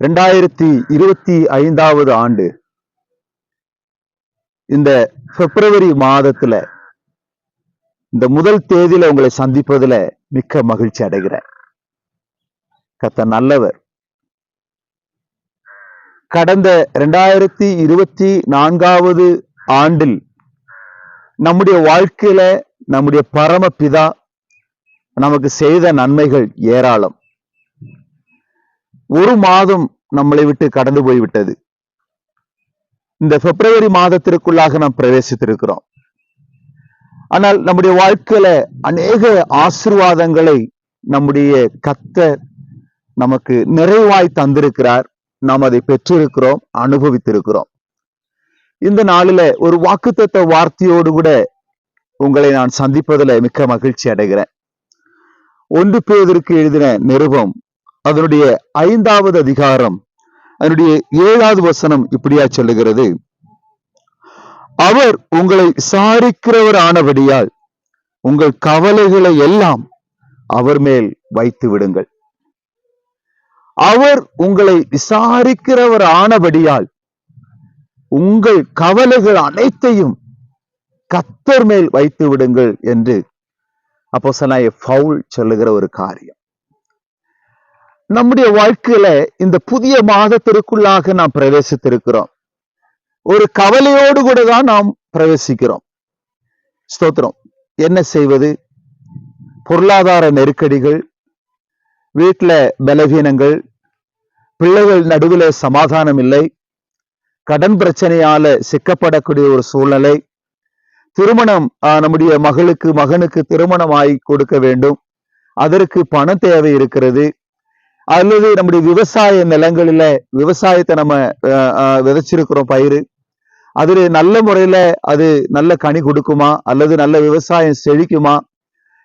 2025 ஆண்டு இந்த பிப்ரவரி மாதத்துல இந்த முதல் தேதியில உங்களை சந்திப்பதுல மிக்க மகிழ்ச்சி அடைகிறேன். கர்த்தர் நல்லவர். கடந்த 2024 ஆண்டில் நம்முடைய வாழ்க்கையில நம்முடைய பரமபிதா நமக்கு செய்த நன்மைகள் ஏராளம். ஒரு மாதம் நம்மளை விட்டு கடந்து போய்விட்டது. இந்த பிப்ரவரி மாதத்திற்குள்ளாக நாம் பிரவேசித்திருக்கிறோம். ஆனால் நம்முடைய வாழ்க்கையில அநேக ஆசீர்வாதங்களை நம்முடைய கர்த்தர் நமக்கு நிறைவாய் தந்திருக்கிறார். நாம் அதை பெற்றிருக்கிறோம், அனுபவித்திருக்கிறோம். இந்த நாளில ஒரு வாக்குத்தத்த வார்த்தையோடு கூட உங்களை நான் சந்திப்பதில் மிக்க மகிழ்ச்சி அடைகிறேன். 1 பேதுருக்கு எழுதின நிருபம் அதனுடைய 5வது அதிகாரம் அதனுடைய 7வது வசனம் இப்படியா சொல்லுகிறது: அவர் உங்களை விசாரிக்கிறவர் ஆனபடியால் உங்கள் கவலைகளை எல்லாம் அவர் மேல் வைத்து விடுங்கள். அவர் உங்களை விசாரிக்கிறவர் ஆனபடியால் உங்கள் கவலைகள் அனைத்தையும் கர்த்தர் மேல் வைத்து விடுங்கள் என்று அப்போஸ்தலனாகிய பவுல் சொல்லுகிற ஒரு காரியம். நம்முடைய வாழ்க்கையில இந்த புதிய மாதத்திற்குள்ளாக நாம் பிரவேசித்திருக்கிறோம். ஒரு கவலையோடு கூட தான் நாம் பிரவேசிக்கிறோம். ஸ்தோத்திரம். என்ன செய்வது? பொருளாதார நெருக்கடிகள், வீட்டுல பலவீனங்கள், பிள்ளைகள் நடுவில் சமாதானம் இல்லை, கடன் பிரச்சனையால சிக்கப்படக்கூடிய ஒரு சூழ்நிலை, திருமணம் நம்முடைய மகனுக்கு திருமணம் ஆகி கொடுக்க வேண்டும், அதற்கு பண தேவை இருக்கிறது, அல்லது நம்முடைய விவசாய நிலங்களில விவசாயத்தை நம்ம விதைச்சிருக்கிறோம் பயிர், அது நல்ல முறையில அது நல்ல கனி கொடுக்குமா அல்லது நல்ல விவசாயம் செழிக்குமா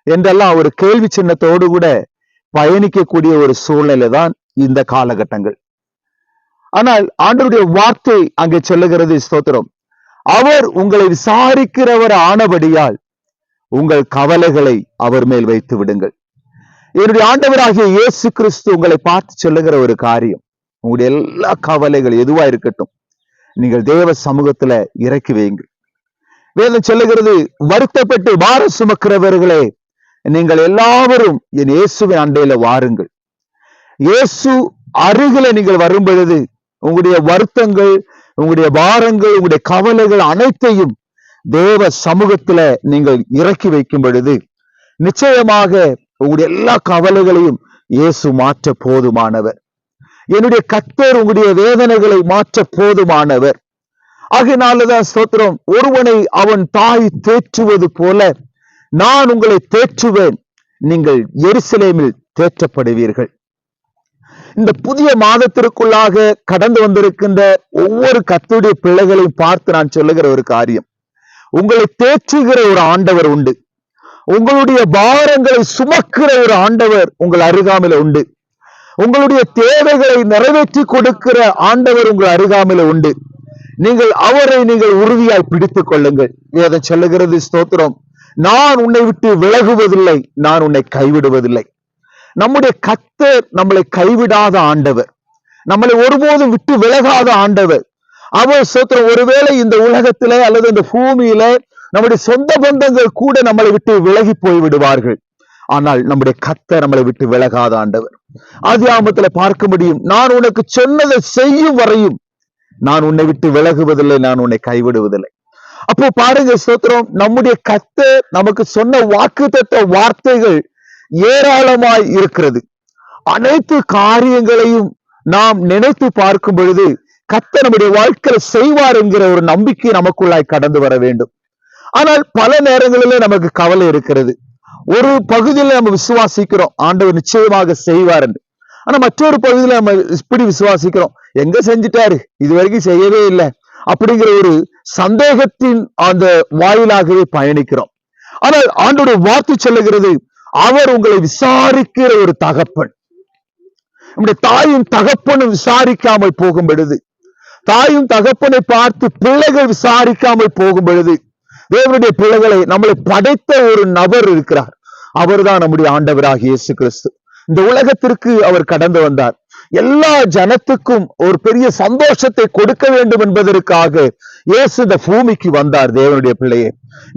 என்றெல்லாம் ஒரு கேள்வி சின்னத்தோடு கூட பயணிக்கக்கூடிய ஒரு சூழ்நிலை தான் இந்த காலகட்டங்கள். ஆனால் ஆண்டவருடைய வார்த்தை அங்கே சொல்லுகிறது, ஸ்தோத்திரம், அவர் உங்களை விசாரிக்கிறவர் ஆனபடியால் உங்கள் கவலைகளை அவர் மேல் வைத்து விடுங்கள். என்னுடைய ஆண்டவராகிய இயேசு கிறிஸ்து உங்களை பார்த்து சொல்லுகிற ஒரு காரியம், உங்களுடைய எல்லா கவலைகள் எதுவா இருக்கட்டும் நீங்கள் தேவ சமூகத்துல இறக்கி வையுங்கள். வேதம் சொல்லுகிறது, வருத்தப்பட்டு பாரம் சுமக்கிறவர்களே நீங்கள் எல்லாவரும் என் இயேசுவின் அண்டையில வாருங்கள். இயேசு அருகில நீங்கள் வரும் பொழுது உங்களுடைய வருத்தங்கள், உங்களுடைய பாரங்கள், உங்களுடைய கவலைகள் அனைத்தையும் தேவ சமூகத்துல நீங்கள் இறக்கி வைக்கும் பொழுது நிச்சயமாக உங்களுடைய எல்லா கவலைகளையும் இயேசு மாற்ற போதுமானவர். என்னுடைய கர்த்தர் உங்களுடைய வேதனைகளை மாற்ற போதுமானவர். ஆகையினாலதான் ஸ்தோத்திரம், ஒருவனை அவன் தாய் தேற்றுவது போல நான் உங்களை தேற்றுவேன், நீங்கள் எருசலேமில் தேற்றப்படுவீர்கள். இந்த புதிய மாதத்திற்குள்ளாக கடந்து வந்திருக்கின்ற ஒவ்வொரு கர்த்தருடைய பிள்ளைகளையும் பார்த்து நான் சொல்லுகிற ஒரு காரியம், உங்களை தேற்றுகிற ஒரு ஆண்டவர் உண்டு. உங்களுடைய பாரங்களை சுமக்கிற ஒரு ஆண்டவர் உங்கள் அருகாமையில உண்டு. உங்களுடைய தேவைகளை நிறைவேற்றி கொடுக்கிற ஆண்டவர் உங்கள் அருகாமையில உண்டு. அவரை நீங்கள் உறுதியாய் பிடித்துக் கொள்ளுங்கள். வேதம் சொல்லுகிறது, ஸ்தோத்திரம், நான் உன்னை விட்டு விலகுவதில்லை, நான் உன்னை கைவிடுவதில்லை. நம்முடைய கர்த்தர் நம்மளை கைவிடாத ஆண்டவர், நம்மளை ஒருபோதும் விட்டு விலகாத ஆண்டவர். அவர் ஸ்தோத்திரம், ஒருவேளை இந்த உலகத்திலே அல்லது இந்த பூமியில நம்முடைய சொந்த பந்தங்கள் கூட நம்மளை விட்டு விலகி போய் விடுவார்கள். ஆனால் நம்முடைய கர்த்தர் நம்மளை விட்டு விலகாத ஆண்டவர். ஆதியாகமத்துல பார்க்க முடியும், நான் உனக்கு சொன்னதை செய்யும் வரையும் நான் உன்னை விட்டு விலகுவதில்லை, நான் உன்னை கைவிடுவதில்லை. அப்போ பாருங்க ஸ்தோத்திரம், நம்முடைய கர்த்தர் நமக்கு சொன்ன வாக்குத்தத்த வார்த்தைகள் ஏராளமாய் இருக்கிறது. அனைத்து காரியங்களையும் நாம் நினைத்து பார்க்கும் பொழுது கர்த்தர் நம்முடைய வாழ்க்கையில செய்வார் என்கிற ஒரு நம்பிக்கை நமக்குள்ளாய் கடந்து வர வேண்டும். ஆனால் பல நேரங்களிலே நமக்கு கவலை இருக்கிறது. ஒரு பகுதியில நம்ம விசுவாசிக்கிறோம், ஆண்டவர் நிச்சயமாக செய்வார் என்று. ஆனா மற்றொரு பகுதியில நம்ம இப்படி விசுவாசிக்கிறோம், எங்க செஞ்சிட்டாரு, இது வரைக்கும் செய்யவே இல்லை அப்படிங்கிற ஒரு சந்தேகத்தின் அந்த வாயிலாகவே பயணிக்கிறோம். ஆனால் ஆண்டவருடைய வார்த்தை சொல்லுகிறது, அவர் உங்களை விசாரிக்கிற ஒரு தகப்பன். நம்முடைய தாயும் தகப்பனும் விசாரிக்காமல் போகும் பொழுது, தாயும் தகப்பனை பார்த்து பிள்ளைகள் விசாரிக்காமல் போகும் பொழுது, தேவனுடைய பிள்ளைகளை நம்மளை படைத்த ஒரு நபர் இருக்கிறார். அவர்தான் நம்முடைய ஆண்டவராகிய இயேசு கிறிஸ்து. இந்த உலகத்திற்கு அவர் கடந்து வந்தார். எல்லா ஜனத்துக்கும் ஒரு பெரிய சந்தோஷத்தை கொடுக்க வேண்டும் என்பதற்காக இயேசு இந்த பூமிக்கு வந்தார். தேவனுடைய பிள்ளையே,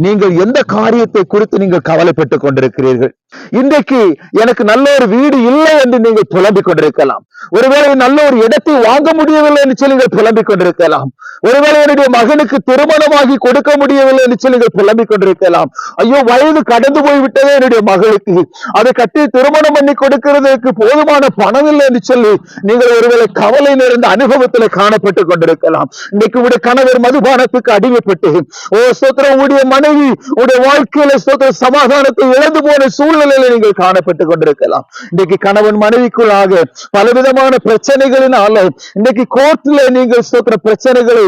நீங்கள் எந்த காரியத்தை குறித்து நீங்கள் கவலைப்பட்டுக் கொண்டிருக்கிறீர்கள்? இன்றைக்கு எனக்கு நல்ல ஒரு வீடு இல்லை என்று நீங்கள் புலம்பிக் கொண்டிருக்கலாம். ஒருவேளை நல்ல ஒரு இடத்தை வாங்க முடியவில்லை என்று சொல்லி நீங்கள் புலம்பிக் கொண்டிருக்கலாம். ஒருவேளை என்னுடைய மகனுக்கு திருமணமாகி கொடுக்க முடியவில்லை என்று சொல்லி நீங்கள் புலம்பிக் கொண்டிருக்கலாம். ஐயோ, வயது கடந்து போய்விட்டதே என்னுடைய மகளுக்கு, அதை கட்டி திருமணம் பண்ணி கொடுக்கிறதுக்கு போதுமான பணம் இல்லை என்று சொல்லி நீங்கள் ஒருவேளை கவலை நிறைந்த அனுபவத்தில் காணப்பட்டுக் கொண்டிருக்கலாம். இன்னைக்கு உடைய கணவர் மதுபானத்துக்கு அடிமைப்பட்டு, ஓ ஸ்தோத்திரம், உடைய மனைவி உடைய வாழ்க்கையில ஸ்தோத்திர சமாதானத்தை இழந்து போன சூழ்நிலையில நீங்கள் காணப்பட்டுக் கொண்டிருக்கலாம். இன்னைக்கு கணவன் மனைவிக்குள்ளாக பலவிதமான பிரச்சனைகளினால இன்னைக்கு கோர்ட்ல நீங்கள் ஸ்தோத்திர பிரச்சனைகளை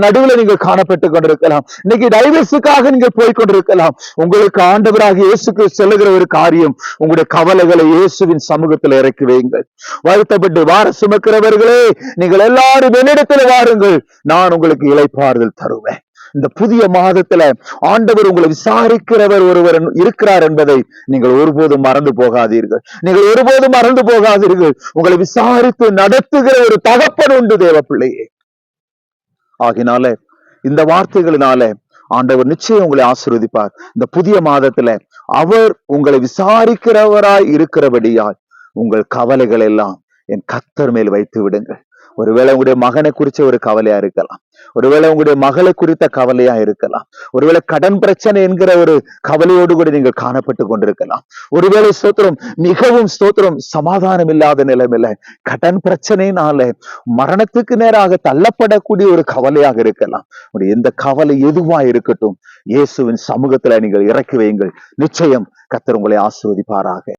நடுவில் நீங்கள் காணப்பட்டுக் கொண்டிருக்கலாம். இன்னைக்கு டைவர்ஸுக்காக நீங்கள் போய்கொண்டிருக்கலாம். உங்களுக்கு ஆண்டவராக இயேசுக்கு சொல்லுகிற ஒரு காரியம், உங்களுடைய கவலைகளை இயேசுவின் சமூகத்தில் இறக்கி வையுங்கள். வருத்தப்பட்டு வார சுமக்கிறவர்களே, நீங்கள் எல்லாரும் என்னிடத்தில் வாருங்கள், நான் உங்களுக்கு இளைப்பாறுதல் தருவேன். இந்த புதிய மாதத்துல ஆண்டவர் உங்களை விசாரிக்கிறவர் ஒருவர் இருக்கிறார் என்பதை நீங்கள் ஒருபோதும் மறந்து போகாதீர்கள். நீங்கள் ஒருபோதும் மறந்து போகாதீர்கள். உங்களை விசாரித்து நடத்துகிற ஒரு தகப்பன் உண்டு தேவ பிள்ளையே. ஆகினால இந்த வார்த்தைகளினால ஆண்டவர் நிச்சயம் உங்களை ஆசீர்வதிப்பார். இந்த புதிய மாதத்துல அவர் உங்களை விசாரிக்கிறவராய் இருக்கிறபடியால் உங்கள் கவலைகள் எல்லாம் என் கர்த்தர் மேல் வைத்து விடுங்கள். ஒருவேளை உங்களுடைய மகனை குறிச்ச ஒரு கவலையா இருக்கலாம், ஒருவேளை உங்களுடைய மகளை குறித்த கவலையா இருக்கலாம், ஒருவேளை கடன் பிரச்சனை என்கிற ஒரு கவலையோடு கூட நீங்கள் காணப்பட்டு கொண்டிருக்கலாம். ஒருவேளை ஸ்தோத்திரம் மிகவும் ஸ்தோத்திரம் சமாதானம் இல்லாத நிலைமையில கடன் பிரச்சனையினால மரணத்துக்கு நேராக தள்ளப்படக்கூடிய ஒரு கவலையாக இருக்கலாம். எந்த கவலை எதுவா இருக்கட்டும், இயேசுவின் சமூகத்துல நீங்கள் இறக்கி வையுங்கள். நிச்சயம் கர்த்தர் உங்களை ஆசீர்வதிப்பாராக.